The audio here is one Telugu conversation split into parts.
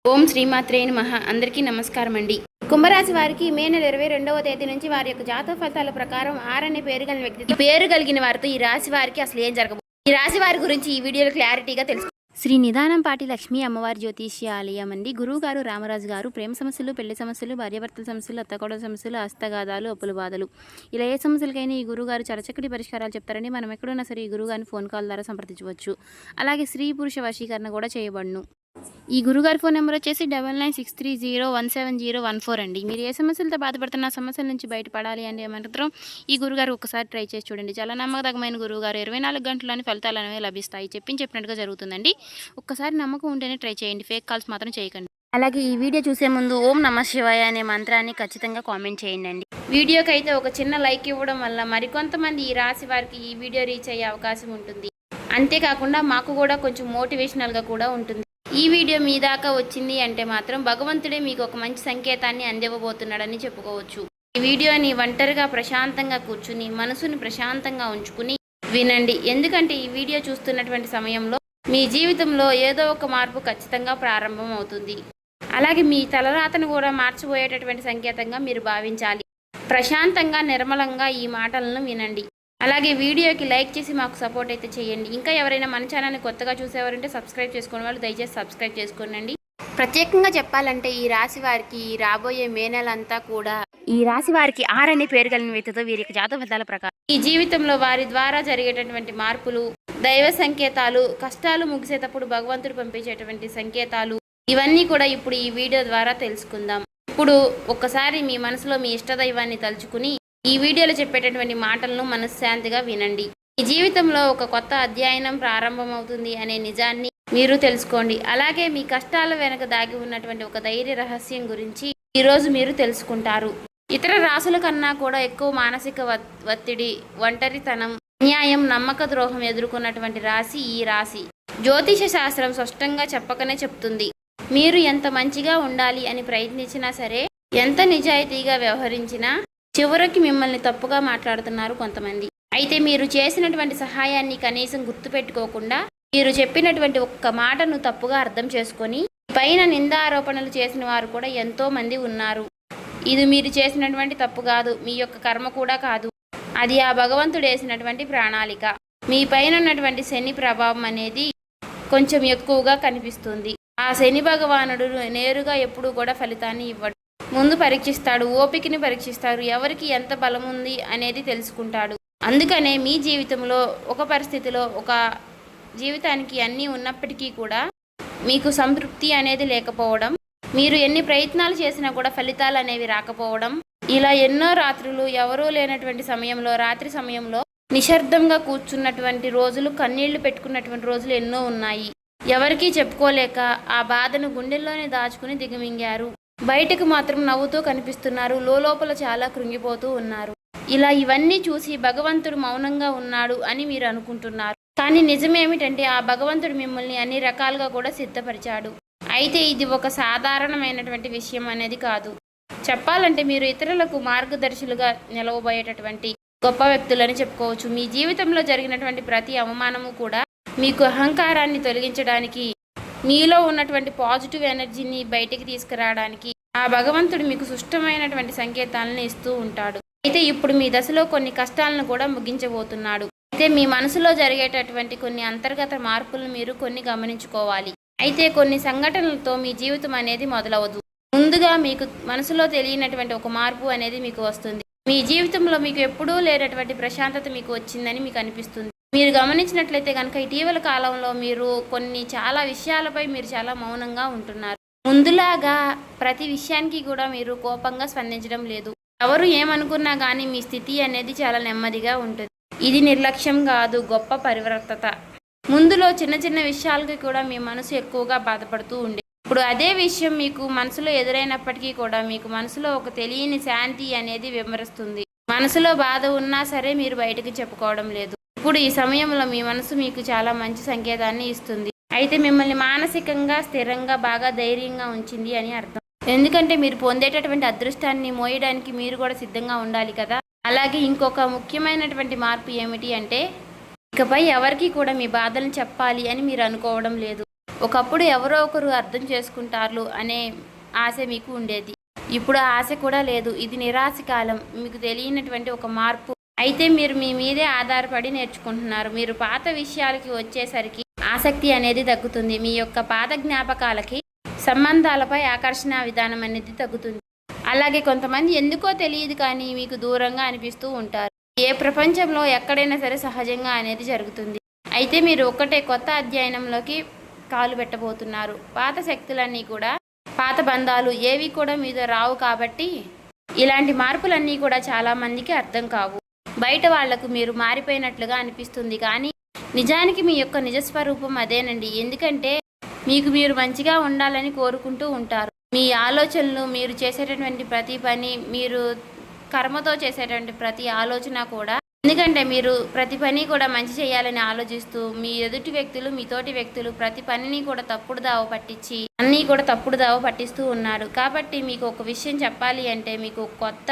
ఓం శ్రీమాత్రే నమః. అందరికీ నమస్కారం అండి. కుంభరాశి వారికి మే నెల 22వ తేదీ నుంచి వారి యొక్క జాతక ఫలితాల ప్రకారం అనే పేరు కలిగిన వ్యక్తి పేరు కలిగిన వారితో ఈ రాశి వారికి అసలు ఏం జరగబోతుంది, ఈ రాశి వారి గురించి ఈ వీడియోలో క్లారిటీగా తెలుసు. శ్రీ నిదానంపాటి లక్ష్మీ అమ్మవారి జ్యోతిష్య ఆలయం అండి. గురువు గారు రామరాజు గారు ప్రేమ సమస్యలు, పెళ్లి సమస్యలు, భార్యాభర్తల సమస్యలు, అత్తకోడల సమస్యలు, హస్తగాదాలు, అప్పుల బాధలు, ఇలా ఏ సమస్యలకైనా ఈ గురుగారు చరచక్కటి పరిష్కారాలు చెప్తారండి. మనం ఎక్కడున్నా సరే ఈ గురుగారిని ఫోన్ కాల్ ద్వారా సంప్రదించవచ్చు. అలాగే స్త్రీ పురుష వశీకరణ కూడా చేయబడును. ఈ గురుగారి ఫోన్ నెంబర్ వచ్చేసి 9963017014 అండి. మీరు ఏ సమస్యలతో బాధపడుతున్న సమస్యల నుంచి బయటపడాలి అంటే మాత్రం ఈ గురుగారు ఒకసారి ట్రై చేసి చూడండి. చాలా నమ్మకమైన గురువుగారు 24 గంటల్లోని ఫలితాలు అనేవి లభిస్తాయి. చెప్పినట్టుగా జరుగుతుందండి. ఒక్కసారి నమ్మకం ఉంటేనే ట్రై చేయండి, ఫేక్ కాల్స్ మాత్రం చేయకండి. అలాగే ఈ వీడియో చూసే ముందు ఓం నమః శివాయ అనే మంత్రాన్ని ఖచ్చితంగా కామెంట్ చేయండి. వీడియోకి అయితే ఒక చిన్న లైక్ ఇవ్వడం వల్ల మరికొంతమంది ఈ రాశి వారికి ఈ వీడియో రీచ్ అయ్యే అవకాశం ఉంటుంది. అంతేకాకుండా మాకు కూడా కొంచెం మోటివేషనల్గా కూడా ఉంటుంది. ఈ వీడియో మీ దాకా వచ్చింది అంటే మాత్రం భగవంతుడే మీకు ఒక మంచి సంకేతాన్ని అందివ్వబోతున్నాడని చెప్పుకోవచ్చు. ఈ వీడియోని ఒంటరిగా ప్రశాంతంగా కూర్చుని మనసుని ప్రశాంతంగా ఉంచుకుని వినండి. ఎందుకంటే ఈ వీడియో చూస్తున్నటువంటి సమయంలో మీ జీవితంలో ఏదో ఒక మార్పు ఖచ్చితంగా ప్రారంభం అవుతుంది. అలాగే మీ తలరాతను కూడా మార్చిపోయేటటువంటి సంకేతంగా మీరు భావించాలి. ప్రశాంతంగా నిర్మలంగా ఈ మాటలను వినండి. అలాగే వీడియోకి లైక్ చేసి మాకు సపోర్ట్ అయితే చేయండి. ఇంకా ఎవరైనా మన ఛానల్ని కొత్తగా చూసేవారంటే సబ్స్క్రైబ్ చేసుకునే వాళ్ళు దయచేసి సబ్స్క్రైబ్ చేసుకోండి. ప్రత్యేకంగా చెప్పాలంటే ఈ రాశి వారికి రాబోయే మే నెలంతా కూడా ఈ రాశి వారికి అనే పేరు కలిగిన వ్యక్తితో వీరి యొక్క జాతక ఫలితాల ప్రకారం ఈ జీవితంలో వారి ద్వారా జరిగేటటువంటి మార్పులు, దైవ సంకేతాలు, కష్టాలు ముగిసేటప్పుడు భగవంతుడు పంపించేటువంటి సంకేతాలు, ఇవన్నీ కూడా ఇప్పుడు ఈ వీడియో ద్వారా తెలుసుకుందాం. ఇప్పుడు ఒక్కసారి మీ మనసులో మీ ఇష్టదైవాన్ని తలుచుకుని ఈ వీడియోలో చెప్పేటటువంటి మాటలను మనశ్శాంతిగా వినండి. ఈ జీవితంలో ఒక కొత్త అధ్యయనం ప్రారంభమవుతుంది అనే నిజాన్ని మీరు తెలుసుకోండి. అలాగే మీ కష్టాల వెనక దాగి ఉన్నటువంటి ఒక ధైర్య రహస్యం గురించి ఈరోజు మీరు తెలుసుకుంటారు. ఇతర రాశుల కన్నా కూడా ఎక్కువ మానసిక ఒత్తిడి, ఒంటరితనం, అన్యాయం, నమ్మక ద్రోహం ఎదుర్కొన్నటువంటి రాశి ఈ రాశి. జ్యోతిష శాస్త్రం స్పష్టంగా చెప్పకనే చెప్తుంది. మీరు ఎంత మంచిగా ఉండాలి అని ప్రయత్నించినా సరే, ఎంత నిజాయితీగా వ్యవహరించినా చివరికి మిమ్మల్ని తప్పుగా మాట్లాడుతున్నారు కొంతమంది. అయితే మీరు చేసినటువంటి సహాయాన్ని కనీసం గుర్తుపెట్టుకోకుండా మీరు చెప్పినటువంటి ఒక్క మాటను తప్పుగా అర్థం చేసుకొని పైన నిందారోపణలు చేసిన వారు కూడా ఎంతో మంది ఉన్నారు. ఇది మీరు చేసినటువంటి తప్పు కాదు, మీ యొక్క కర్మ కూడా కాదు, అది ఆ భగవంతుడు వేసినటువంటి ప్రణాళిక. మీ పైన ఉన్నటువంటి శని ప్రభావం అనేది కొంచెం ఎక్కువగా కనిపిస్తుంది. ఆ శని భగవానుడు నేరుగా ఎప్పుడూ కూడా ఫలితాన్ని ఇవ్వడు. ముందు పరీక్షిస్తాడు, ఓపికని పరీక్షిస్తాడు, ఎవరికి ఎంత బలం ఉంది అనేది తెలుసుకుంటాడు. అందుకనే మీ జీవితంలో ఒక పరిస్థితిలో ఒక జీవితానికి అన్నీ ఉన్నప్పటికీ కూడా మీకు సంతృప్తి అనేది లేకపోవడం, మీరు ఎన్ని ప్రయత్నాలు చేసినా కూడా ఫలితాలు అనేవి రాకపోవడం, ఇలా ఎన్నో రాత్రులు ఎవరూ లేనటువంటి సమయంలో, రాత్రి సమయంలో నిశ్శబ్దంగా కూర్చున్నటువంటి రోజులు, కన్నీళ్లు పెట్టుకున్నటువంటి రోజులు ఎన్నో ఉన్నాయి. ఎవరికీ చెప్పుకోలేక ఆ బాధను గుండెల్లోనే దాచుకుని దిగమింగారు. బయటకు మాత్రం నవ్వుతూ కనిపిస్తున్నారు, లోపల చాలా కృంగిపోతూ ఉన్నారు. ఇలా ఇవన్నీ చూసి భగవంతుడు మౌనంగా ఉన్నాడు అని మీరు అనుకుంటున్నారు. కానీ నిజమేమిటంటే ఆ భగవంతుడు మిమ్మల్ని అన్ని రకాలుగా కూడా సిద్ధపరిచాడు. అయితే ఇది ఒక సాధారణమైనటువంటి విషయం అనేది కాదు. చెప్పాలంటే మీరు ఇతరులకు మార్గదర్శులుగా నిలవబోయేటటువంటి గొప్ప వ్యక్తులని చెప్పుకోవచ్చు. మీ జీవితంలో జరిగినటువంటి ప్రతి అవమానము కూడా మీకు అహంకారాన్ని తొలగించడానికి, మీలో ఉన్నటువంటి పాజిటివ్ ఎనర్జీని బయటికి తీసుకురావడానికి ఆ భగవంతుడు మీకు సుష్టమైనటువంటి సంకేతాలను ఇస్తూ ఉంటాడు. అయితే ఇప్పుడు మీ దశలో కొన్ని కష్టాలను కూడా ముగించబోతున్నాడు. అయితే మీ మనసులో జరిగేటటువంటి కొన్ని అంతర్గత మార్పులను మీరు కొన్ని గమనించుకోవాలి. అయితే కొన్ని సంఘటనలతో మీ జీవితం అనేది మొదలవదు. ముందుగా మీకు మనసులో తెలియనటువంటి ఒక మార్పు అనేది మీకు వస్తుంది. మీ జీవితంలో మీకు ఎప్పుడూ లేనటువంటి ప్రశాంతత మీకు వచ్చిందని మీకు అనిపిస్తుంది. మీరు గమనించినట్లయితే కనుక ఇటీవల కాలంలో మీరు చాలా విషయాలపై మీరు చాలా మౌనంగా ఉంటున్నారు. ముందులాగా ప్రతి విషయానికి కూడా మీరు కోపంగా స్పందించడం లేదు. ఎవరు ఏమనుకున్నా కానీ మీ స్థితి అనేది చాలా నెమ్మదిగా ఉంటుంది. ఇది నిర్లక్ష్యం కాదు, గొప్ప పరివర్తత. ముందులో చిన్న చిన్న విషయాలకి కూడా మీ మనసు ఎక్కువగా బాధపడుతూ ఉండే, ఇప్పుడు అదే విషయం మీకు మనసులో ఎదురైనప్పటికీ కూడా మీకు మనసులో ఒక తెలియని శాంతి అనేది విమరిస్తుంది. మనసులో బాధ ఉన్నా సరే మీరు బయటకు చెప్పుకోవడం లేదు. ఇప్పుడు ఈ సమయంలో మీ మనసు మీకు చాలా మంచి సంకేతాన్ని ఇస్తుంది. అయితే మిమ్మల్ని మానసికంగా స్థిరంగా బాగా ధైర్యంగా ఉంచింది అని అర్థం. ఎందుకంటే మీరు పొందేటటువంటి అదృష్టాన్ని మోయడానికి మీరు కూడా సిద్ధంగా ఉండాలి కదా. అలాగే ఇంకొక ముఖ్యమైనటువంటి మార్పు ఏమిటి అంటే ఇకపై ఎవరికి కూడా మీ బాధలను చెప్పాలి అని మీరు అనుకోవడం లేదు. ఒకప్పుడు ఎవరో ఒకరు అర్థం చేసుకుంటారు అనే ఆశ మీకు ఉండేది. ఇప్పుడు ఆ ఆశ కూడా లేదు. ఇది నిరాశ కాలం. మీకు తెలియనటువంటి ఒక మార్పు. అయితే మీరు మీ మీదే ఆధారపడి నేర్చుకుంటున్నారు. మీరు పాత విషయాలకి వచ్చేసరికి ఆసక్తి అనేది తగ్గుతుంది. మీ యొక్క పాత జ్ఞాపకాలకి, సంబంధాలపై ఆకర్షణ విధానం అనేది తగ్గుతుంది. అలాగే కొంతమంది ఎందుకో తెలియదు కానీ మీకు దూరంగా అనిపిస్తూ ఉంటారు. ఏ ప్రపంచంలో ఎక్కడైనా సరే సహజంగా అనేది జరుగుతుంది. అయితే మీరు ఒక్కటే కొత్త అధ్యయనంలోకి కాలు పెట్టబోతున్నారు. పాత శక్తులన్నీ కూడా, పాత బంధాలు ఏవి కూడా మీతో రావు. కాబట్టి ఇలాంటి మార్పులన్నీ కూడా చాలామందికి అర్థం కావు. బయట వాళ్లకు మీరు మారిపోయినట్లుగా అనిపిస్తుంది కానీ నిజానికి మీ యొక్క నిజస్వరూపం అదేనండి. ఎందుకంటే మీకు మీరు మంచిగా ఉండాలని కోరుకుంటూ ఉంటారు. మీ ఆలోచనలు, మీరు చేసేటటువంటి ప్రతి పని, మీరు కర్మతో చేసేటువంటి ప్రతి ఆలోచన కూడా, ఎందుకంటే మీరు ప్రతి పని కూడా మంచి చేయాలని ఆలోచిస్తూ మీ ఎదుటి వ్యక్తులు, మీతోటి వ్యక్తులు ప్రతి పనిని కూడా తప్పుడు దావ పట్టించి అన్నీ కూడా తప్పుడు దావ పట్టిస్తూ ఉన్నారు. కాబట్టి మీకు ఒక విషయం చెప్పాలి అంటే మీకు కొత్త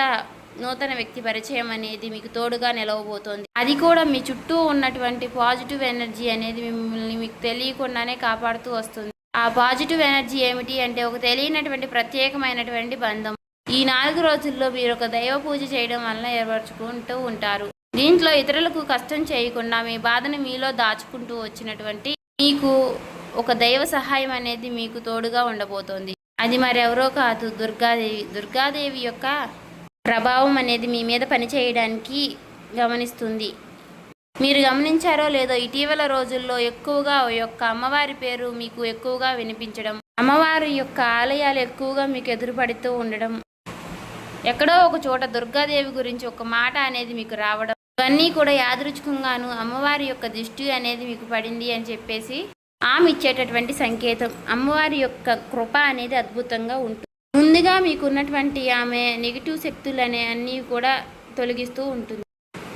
నూతన వ్యక్తి పరిచయం అనేది మీకు తోడుగా నిలవబోతోంది. అది కూడా మీ చుట్టూ ఉన్నటువంటి పాజిటివ్ ఎనర్జీ అనేది మిమ్మల్ని మీకు తెలియకుండానే కాపాడుతూ వస్తుంది. ఆ పాజిటివ్ ఎనర్జీ ఏమిటి అంటే ఒక తెలియనటువంటి ప్రత్యేకమైనటువంటి బంధం. ఈ 4 రోజుల్లో మీరు ఒక దైవ పూజ చేయడం వల్ల ఏర్పరచుకుంటూ ఉంటారు. దీంట్లో ఇతరులకు కష్టం చేయకుండా మీ బాధను మీలో దాచుకుంటూ వచ్చినటువంటి మీకు ఒక దైవ సహాయం అనేది మీకు తోడుగా ఉండబోతోంది. అది మరెవరో కాదు, దుర్గాదేవి. దుర్గాదేవి యొక్క ప్రభావం అనేది మీ మీద పనిచేయడానికి గమనిస్తుంది. మీరు గమనించారో లేదో ఇటీవల రోజుల్లో ఎక్కువగా యొక్క అమ్మవారి పేరు మీకు ఎక్కువగా వినిపించడం, అమ్మవారి యొక్క ఆలయాలు ఎక్కువగా మీకు ఎదురుపడుతూ ఉండడం, ఎక్కడో ఒక చోట దుర్గాదేవి గురించి ఒక మాట అనేది మీకు రావడం, ఇవన్నీ కూడా యాదృచ్ఛికంగాను అమ్మవారి యొక్క దృష్టి అనేది మీకు పడింది అని చెప్పేసి ఆమె ఇచ్చేటటువంటి సంకేతం. అమ్మవారి యొక్క కృప అనేది అద్భుతంగా ఉంటుంది. ముందుగా మీకున్నటువంటి ఆమె నెగిటివ్ శక్తులు అనే అన్నీ కూడా తొలగిస్తూ ఉంటుంది.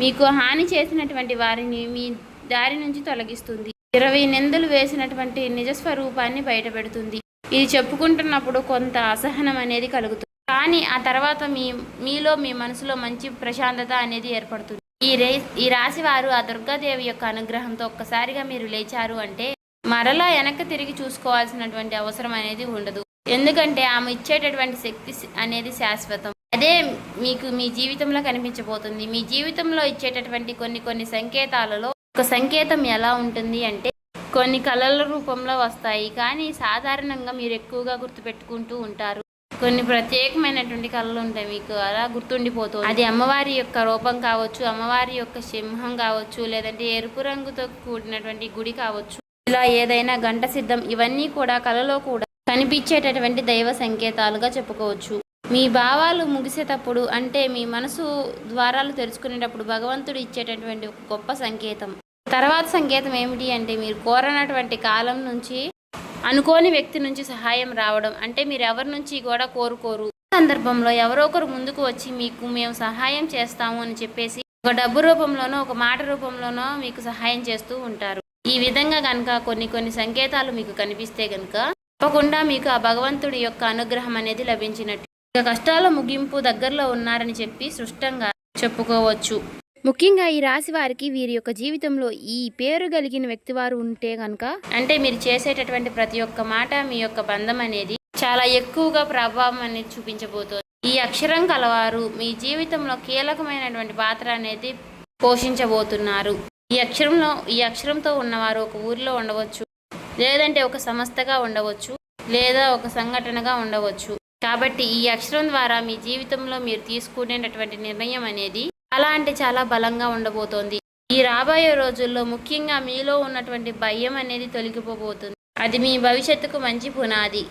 మీకు హాని చేసినటువంటి వారిని మీ దారి నుంచి తొలగిస్తుంది. 20 నిందలు వేసినటువంటి నిజస్వరూపాన్ని బయటపెడుతుంది. ఇది చెప్పుకుంటున్నప్పుడు కొంత అసహనం అనేది కలుగుతుంది. కానీ ఆ తర్వాత మీలో మీ మనసులో మంచి ప్రశాంతత అనేది ఏర్పడుతుంది. ఈ రాశి వారు ఆ దుర్గాదేవి యొక్క అనుగ్రహంతో ఒక్కసారిగా మీరు లేచారు అంటే మరలా వెనక్కి తిరిగి చూసుకోవాల్సినటువంటి అవసరం అనేది ఉండదు. ఎందుకంటే ఆమె ఇచ్చేటటువంటి శక్తి అనేది శాశ్వతం. అదే మీకు మీ జీవితంలో కనిపించబోతుంది. మీ జీవితంలో ఇచ్చేటటువంటి కొన్ని సంకేతాలలో ఒక సంకేతం ఎలా ఉంటుంది అంటే కొన్ని కళల రూపంలో వస్తాయి. కానీ సాధారణంగా మీరు ఎక్కువగా గుర్తుపెట్టుకుంటూ ఉంటారు. కొన్ని ప్రత్యేకమైనటువంటి కళలు ఉంటాయి, మీకు అలా గుర్తుండిపోతుంది. అది అమ్మవారి యొక్క రూపం కావచ్చు, అమ్మవారి యొక్క సింహం కావచ్చు, లేదంటే ఎరుపు రంగుతో కూడినటువంటి గుడి కావచ్చు, ఇలా ఏదైనా గంట సిద్ధం, ఇవన్నీ కూడా కళలో కూడా కనిపించేటటువంటి దైవ సంకేతాలుగా చెప్పుకోవచ్చు. మీ భావాలు ముగిసేటప్పుడు అంటే మీ మనసు ద్వారాలు తెరుచుకునేటప్పుడు భగవంతుడు ఇచ్చేటటువంటి ఒక గొప్ప సంకేతం. తర్వాత సంకేతం ఏమిటి అంటే మీరు కోరనటువంటి కాలం నుంచి అనుకోని వ్యక్తి నుంచి సహాయం రావడం. అంటే మీరు ఎవరి నుంచి కూడా కోరుకోరు, సందర్భంలో ఎవరో ఒకరు ముందుకు వచ్చి మీకు మేము సహాయం చేస్తాము అని చెప్పేసి ఒక డబ్బు రూపంలోనో ఒక మాట రూపంలోనో మీకు సహాయం చేస్తూ ఉంటారు. ఈ విధంగా కనుక కొన్ని సంకేతాలు మీకు కనిపిస్తే కనుక తప్పకుండా మీకు ఆ భగవంతుడి యొక్క అనుగ్రహం అనేది లభించినట్టు. ఇక కష్టాల ముగింపు దగ్గరలో ఉన్నారని చెప్పి స్పష్టంగా చెప్పుకోవచ్చు. ముఖ్యంగా ఈ రాశి వారికి వీరి యొక్క జీవితంలో ఈ పేరు కలిగిన వ్యక్తి వారు ఉంటే కనుక అంటే మీరు చేసేటటువంటి ప్రతి ఒక్క మాట మీ యొక్క బంధం అనేది చాలా ఎక్కువగా ప్రభావం అనేది చూపించబోతోంది. ఈ అక్షరం కలవారు మీ జీవితంలో కీలకమైనటువంటి పాత్ర అనేది పోషించబోతున్నారు. ఈ అక్షరంతో ఉన్నవారు ఒక ఊరిలో ఉండవచ్చు, లేదంటే ఒక సంస్థగా ఉండవచ్చు, లేదా ఒక సంఘటనగా ఉండవచ్చు. కాబట్టి ఈ అక్షరం ద్వారా మీ జీవితంలో మీరు తీసుకునేటటువంటి నిర్ణయం అనేది చాలా అంటే చాలా బలంగా ఉండబోతోంది. ఈ రాబోయే రోజుల్లో ముఖ్యంగా మీలో ఉన్నటువంటి భయం అనేది తొలగిపోబోతుంది. అది మీ భవిష్యత్తుకు మంచి పునాది.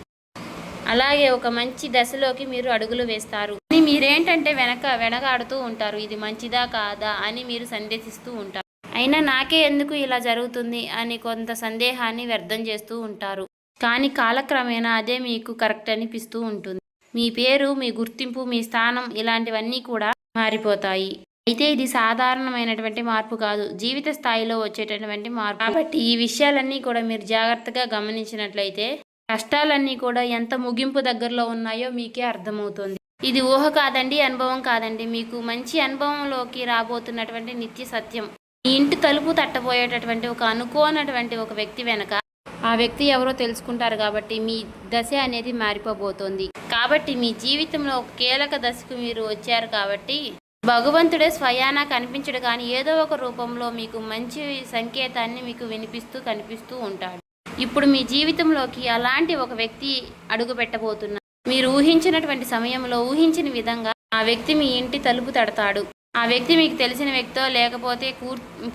అలాగే ఒక మంచి దశలోకి మీరు అడుగులు వేస్తారు. మీరేంటంటే వెనకాడుతూ ఉంటారు, ఇది మంచిదా కాదా అని మీరు సందేహిస్తూ ఉంటారు. అయినా నాకే ఎందుకు ఇలా జరుగుతుంది అని కొంత సందేహాన్ని వ్యర్థం చేస్తూ ఉంటారు. కానీ కాలక్రమేణా అదే మీకు కరెక్ట్ అనిపిస్తూ ఉంటుంది. మీ పేరు, మీ గుర్తింపు, మీ స్థానం ఇలాంటివన్నీ కూడా మారిపోతాయి. అయితే ఇది సాధారణమైనటువంటి మార్పు కాదు, జీవిత స్థాయిలో వచ్చేటటువంటి మార్పు. కాబట్టి ఈ విషయాలన్నీ కూడా మీరు జాగ్రత్తగా గమనించినట్లయితే కష్టాలన్నీ కూడా ఎంత ముగింపు దగ్గరలో ఉన్నాయో మీకే అర్థమవుతుంది. ఇది ఊహ కాదండి, అనుభవం కాదండి, మీకు మంచి అనుభవంలోకి రాబోతున్నటువంటి నిత్య సత్యం. మీ ఇంటి తలుపు తట్టబోయేటటువంటి ఒక అనుకోనటువంటి ఒక వ్యక్తి వెనక ఆ వ్యక్తి ఎవరో తెలుసుకుంటారు కాబట్టి మీ దశ అనేది మారిపోబోతోంది. కాబట్టి మీ జీవితంలో ఒక కీలక దశకు మీరు వచ్చారు కాబట్టి భగవంతుడే స్వయానా కనిపించడు కానీ ఏదో ఒక రూపంలో మీకు మంచి సంకేతాన్ని మీకు వినిపిస్తూ కనిపిస్తూ ఉంటాడు. ఇప్పుడు మీ జీవితంలోకి అలాంటి ఒక వ్యక్తి అడుగు పెట్టబోతున్నారు. మీరు ఊహించినటువంటి సమయంలో ఊహించిన విధంగా ఆ వ్యక్తి మీ ఇంటి తలుపు తడతాడు. ఆ వ్యక్తి మీకు తెలిసిన వ్యక్తో లేకపోతే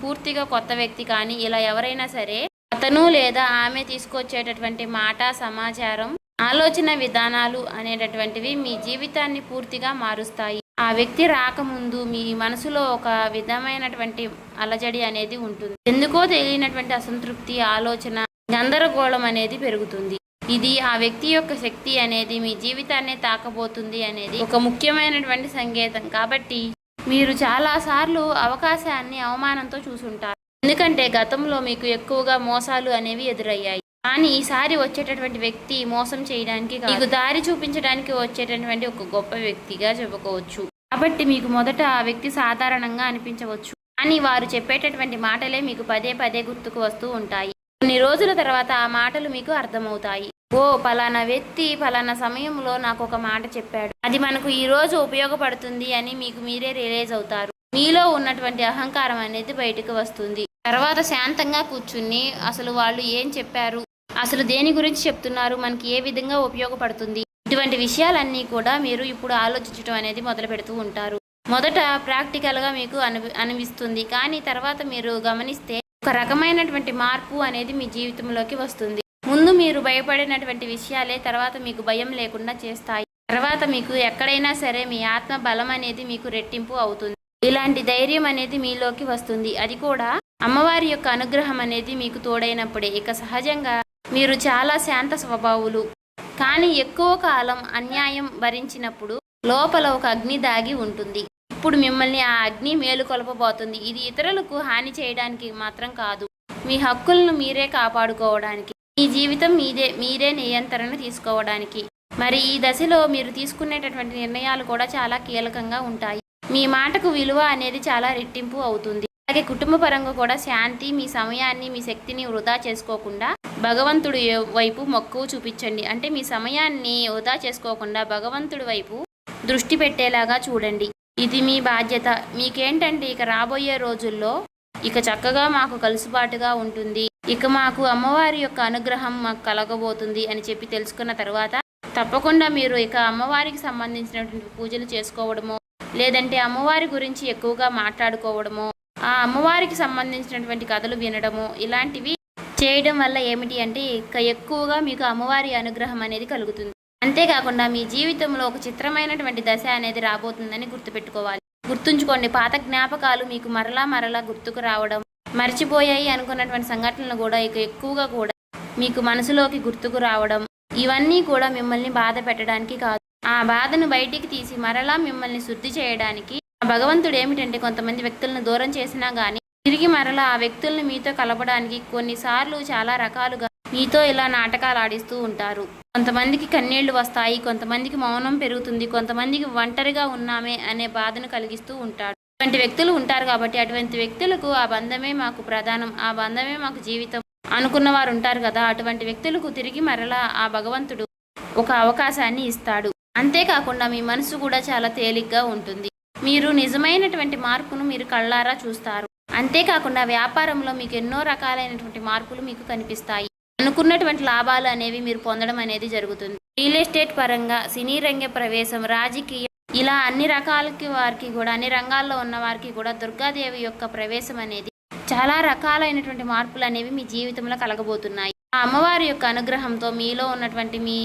పూర్తిగా కొత్త వ్యక్తి కానీ ఇలా ఎవరైనా సరే అతను లేదా ఆమె తీసుకొచ్చేటటువంటి మాట, సమాచారం, ఆలోచన విధానాలు అనేటటువంటివి మీ జీవితాన్ని పూర్తిగా మారుస్తాయి. ఆ వ్యక్తి రాకముందు మీ మనసులో ఒక విధమైనటువంటి అలజడి అనేది ఉంటుంది. ఎందుకో తెలియనటువంటి అసంతృప్తి, ఆలోచన, గందరగోళం అనేది పెరుగుతుంది. ఇది ఆ వ్యక్తి యొక్క శక్తి అనేది మీ జీవితాన్ని తాకబోతుంది అనేది ఒక ముఖ్యమైనటువంటి సంకేతం. కాబట్టి మీరు చాలాసార్లు అవకాశాన్ని అవమానంతో చూసుంటారు. ఎందుకంటే గతంలో మీకు ఎక్కువగా మోసాలు అనేవి ఎదురయ్యాయి. కానీ ఈసారి వచ్చేటటువంటి వ్యక్తి మోసం చేయడానికి మీకు దారి చూపించడానికి వచ్చేటటువంటి ఒక గొప్ప వ్యక్తిగా చెప్పుకోవచ్చు. కాబట్టి మీకు మొదట ఆ వ్యక్తి సాధారణంగా అనిపించవచ్చు, కానీ వారు చెప్పేటటువంటి మాటలే మీకు పదే పదే గుర్తుకు వస్తూ ఉంటాయి. కొన్ని రోజుల తర్వాత ఆ మాటలు మీకు అర్థమవుతాయి. ఓ పలానా వ్యక్తి పలానా సమయంలో నాకు ఒక మాట చెప్పాడు, అది మనకు ఈ రోజు ఉపయోగపడుతుంది అని మీకు మీరే రియలైజ్ అవుతారు. మీలో ఉన్నటువంటి అహంకారం అనేది బయటకు వస్తుంది. తర్వాత శాంతంగా కూర్చుని అసలు వాళ్ళు ఏం చెప్పారు, అసలు దేని గురించి చెప్తున్నారు, మనకి ఏ విధంగా ఉపయోగపడుతుంది, ఇటువంటి విషయాలన్నీ కూడా మీరు ఇప్పుడు ఆలోచించడం అనేది మొదలు పెడుతూ ఉంటారు. మొదట ప్రాక్టికల్గా మీకు అనిపిస్తుంది, కానీ తర్వాత మీరు గమనిస్తే ఒక రకమైనటువంటి మార్పు అనేది మీ జీవితంలోకి వస్తుంది. ముందు మీరు భయపడినటువంటి విషయాలే తర్వాత మీకు భయం లేకుండా చేస్తాయి. తర్వాత మీకు ఎక్కడైనా సరే మీ ఆత్మ బలం అనేది మీకు రెట్టింపు అవుతుంది. ఇలాంటి ధైర్యం అనేది మీలోకి వస్తుంది. అది కూడా అమ్మవారి యొక్క అనుగ్రహం అనేది మీకు తోడైనప్పుడే. ఇక సహజంగా మీరు చాలా శాంత స్వభావులు, కానీ ఎక్కువ కాలం అన్యాయం భరించినప్పుడు లోపల ఒక అగ్ని దాగి ఉంటుంది. ఇప్పుడు మిమ్మల్ని ఆ అగ్ని మేలుకొల్పబోతుంది. ఇది ఇతరులకు హాని చేయడానికి మాత్రం కాదు, మీ హక్కులను మీరే కాపాడుకోవడానికి, మీ జీవితం మీరే నియంత్రణ తీసుకోవడానికి. మరి ఈ దశలో మీరు తీసుకునేటటువంటి నిర్ణయాలు కూడా చాలా కీలకంగా ఉంటాయి. మీ మాటకు విలువ అనేది చాలా రెట్టింపు అవుతుంది. అలాగే కుటుంబ పరంగా కూడా శాంతి, మీ సమయాన్ని, మీ శక్తిని వృధా చేసుకోకుండా భగవంతుడి వైపు మక్కువ చూపించండి. అంటే మీ సమయాన్ని వృధా చేసుకోకుండా భగవంతుడి వైపు దృష్టి పెట్టేలాగా చూడండి. ఇది మీ బాధ్యత. మీకేంటంటే ఇక రాబోయే రోజుల్లో ఇక చక్కగా మాకు కలుసుబాటుగా ఉంటుంది, ఇక మాకు అమ్మవారి యొక్క అనుగ్రహం మాకు కలగబోతుంది అని చెప్పి తెలుసుకున్న తర్వాత తప్పకుండా మీరు ఇక అమ్మవారికి సంబంధించినటువంటి పూజలు చేసుకోవడమో, లేదంటే అమ్మవారి గురించి ఎక్కువగా మాట్లాడుకోవడమో, ఆ అమ్మవారికి సంబంధించినటువంటి కథలు వినడము, ఇలాంటివి చేయడం వల్ల ఏమిటి అంటే ఇక ఎక్కువగా మీకు అమ్మవారి అనుగ్రహం అనేది కలుగుతుంది. అంతేకాకుండా మీ జీవితంలో ఒక చిత్రమైనటువంటి దశ అనేది రాబోతుందని గుర్తుపెట్టుకోవాలి. గుర్తుంచుకోండి, పాత జ్ఞాపకాలు మీకు మరలా గుర్తుకు రావడం, మర్చిపోయాయి అనుకున్నటువంటి సంఘటనలు కూడా ఇక ఎక్కువగా కూడా మీకు మనసులోకి గుర్తుకు రావడం, ఇవన్నీ కూడా మిమ్మల్ని బాధ పెట్టడానికి కాదు, ఆ బాధను బయటికి తీసి మరలా మిమ్మల్ని శుద్ధి చేయడానికి. భగవంతుడు ఏమిటంటే కొంతమంది వ్యక్తులను దూరం చేసినా కానీ తిరిగి మరలా ఆ వ్యక్తులను మీతో కలపడానికి కొన్నిసార్లు చాలా రకాలుగా మీతో ఇలా నాటకాలు ఆడిస్తూ ఉంటారు. కొంతమందికి కన్నీళ్లు వస్తాయి, కొంతమందికి మౌనం పెరుగుతుంది, కొంతమందికి ఒంటరిగా ఉన్నామే అనే బాధను కలిగిస్తూ ఉంటాడు. అటువంటి వ్యక్తులు ఉంటారు. కాబట్టి అటువంటి వ్యక్తులకు ఆ బంధమే మాకు ప్రధానం, ఆ బంధమే మాకు జీవితం అనుకున్న వారు ఉంటారు కదా, అటువంటి వ్యక్తులకు తిరిగి మరలా ఆ భగవంతుడు ఒక అవకాశాన్ని ఇస్తాడు. అంతేకాకుండా మీ మనసు కూడా చాలా తేలిగ్గా ఉంటుంది. మీరు నిజమైనటువంటి మార్పును మీరు కళ్ళారా చూస్తారు. అంతేకాకుండా వ్యాపారంలో మీకు ఎన్నో రకాలైనటువంటి మార్పులు మీకు కనిపిస్తాయి. అనుకున్నటువంటి లాభాలు అనేవి మీరు పొందడం అనేది జరుగుతుంది. రియల్ ఎస్టేట్ పరంగా, సినీ రంగ ప్రవేశం, రాజకీయం, ఇలా అన్ని రకాలకి వారికి కూడా, అన్ని రంగాల్లో ఉన్న వారికి కూడా దుర్గాదేవి యొక్క ప్రవేశం అనేది చాలా రకాలైనటువంటి మార్పులు అనేవి మీ జీవితంలో కలగబోతున్నాయి. ఆ అమ్మవారి యొక్క అనుగ్రహంతో మీలో ఉన్నటువంటి మీ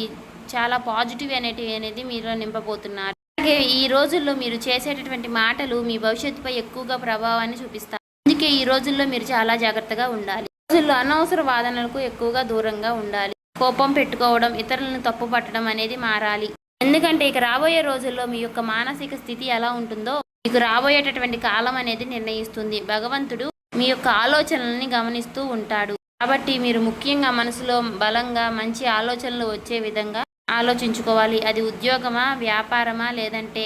చాలా పాజిటివ్ అనేది మీలో నింపబోతున్నారు. అలాగే ఈ రోజుల్లో మీరు చేసేటటువంటి మాటలు మీ భవిష్యత్తుపై ఎక్కువగా ప్రభావాన్ని చూపిస్తాయి. అందుకే ఈ రోజుల్లో మీరు చాలా జాగ్రత్తగా ఉండాలి. రోజుల్లో అనవసర వాదనలకు ఎక్కువగా దూరంగా ఉండాలి. కోపం పెట్టుకోవడం, ఇతరులను తప్పు పట్టడం అనేది మారాలి. ఎందుకంటే ఇక రాబోయే రోజుల్లో మీ యొక్క మానసిక స్థితి ఎలా ఉంటుందో మీకు రాబోయేటటువంటి కాలం అనేది నిర్ణయిస్తుంది. భగవంతుడు మీ యొక్క ఆలోచనల్ని గమనిస్తూ ఉంటాడు. కాబట్టి మీరు ముఖ్యంగా మనసులో బలంగా మంచి ఆలోచనలు వచ్చే విధంగా ఆలోచించుకోవాలి. అది ఉద్యోగమా, వ్యాపారమా, లేదంటే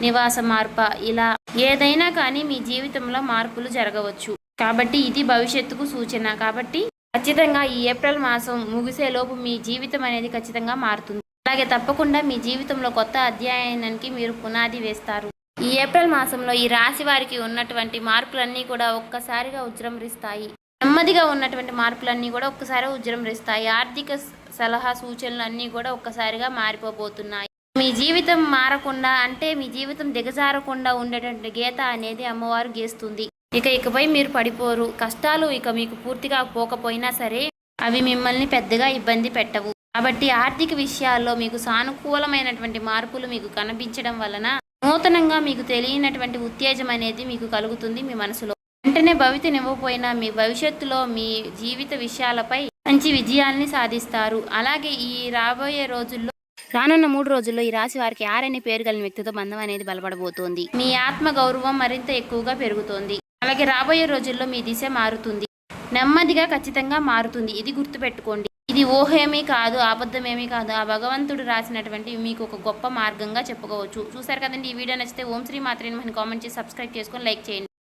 నివాస మార్ప, ఇలా ఏదైనా కానీ మీ జీవితంలో మార్పులు జరగవచ్చు. కాబట్టి ఇది భవిష్యత్తుకు సూచన. కాబట్టి ఖచ్చితంగా ఈ ఏప్రిల్ మాసం ముగిసేలోపు మీ జీవితం అనేది ఖచ్చితంగా మారుతుంది. అలాగే తప్పకుండా మీ జీవితంలో కొత్త అధ్యాయానికి మీరు పునాది వేస్తారు. ఈ ఏప్రిల్ మాసంలో ఈ రాశి వారికి ఉన్నటువంటి మార్పులన్నీ కూడా ఒక్కసారిగా ఉజృంభిస్తాయి. నెమ్మదిగా ఉన్నటువంటి మార్పులన్నీ కూడా ఒక్కసారి ఉజృంభిస్తాయి. ఆర్థిక సలహా సూచనలు అన్నీ కూడా ఒక్కసారిగా మారిపోబోతున్నాయి. మీ జీవితం మారకుండా అంటే మీ జీవితం దిగజారకుండా ఉండేటువంటి గీత అనేది అమ్మవారు గీస్తుంది. ఇకపై మీరు పడిపోరు. కష్టాలు ఇక మీకు పూర్తిగా పోకపోయినా సరే అవి మిమ్మల్ని పెద్దగా ఇబ్బంది పెట్టవు. కాబట్టి ఆర్థిక విషయాల్లో మీకు సానుకూలమైనటువంటి మార్పులు మీకు కనిపించడం వలన నూతనంగా మీకు తెలియనటువంటి ఉత్తేజం అనేది మీకు కలుగుతుంది మీ మనసులో. వెంటనే భవితనివ్వకపోయినా మీ భవిష్యత్తులో మీ జీవిత విషయాలపై మంచి విజయాల్ని సాధిస్తారు. అలాగే ఈ రానున్న 3 రోజుల్లో ఈ రాశి వారికి అనే పేరు కలిగిన వ్యక్తితో బంధం అనేది బలపడబోతోంది. మీ ఆత్మ గౌరవం మరింత ఎక్కువగా పెరుగుతోంది. అలాగే రాబోయే రోజుల్లో మీ దిశ మారుతుంది. నెమ్మదిగా ఖచ్చితంగా మారుతుంది. ఇది గుర్తుపెట్టుకోండి. ఇది ఊహేమీ కాదు, అబద్ధమేమీ కాదు. ఆ భగవంతుడు రాసినటువంటి మీకు ఒక గొప్ప మార్గంగా చెప్పుకోవచ్చు. చూసారు కదండి. ఈ వీడియో నచ్చితే ఓం శ్రీ మాత్రే నమః కామెంట్ చేసి సబ్స్క్రైబ్ చేసుకొని లైక్ చేయండి.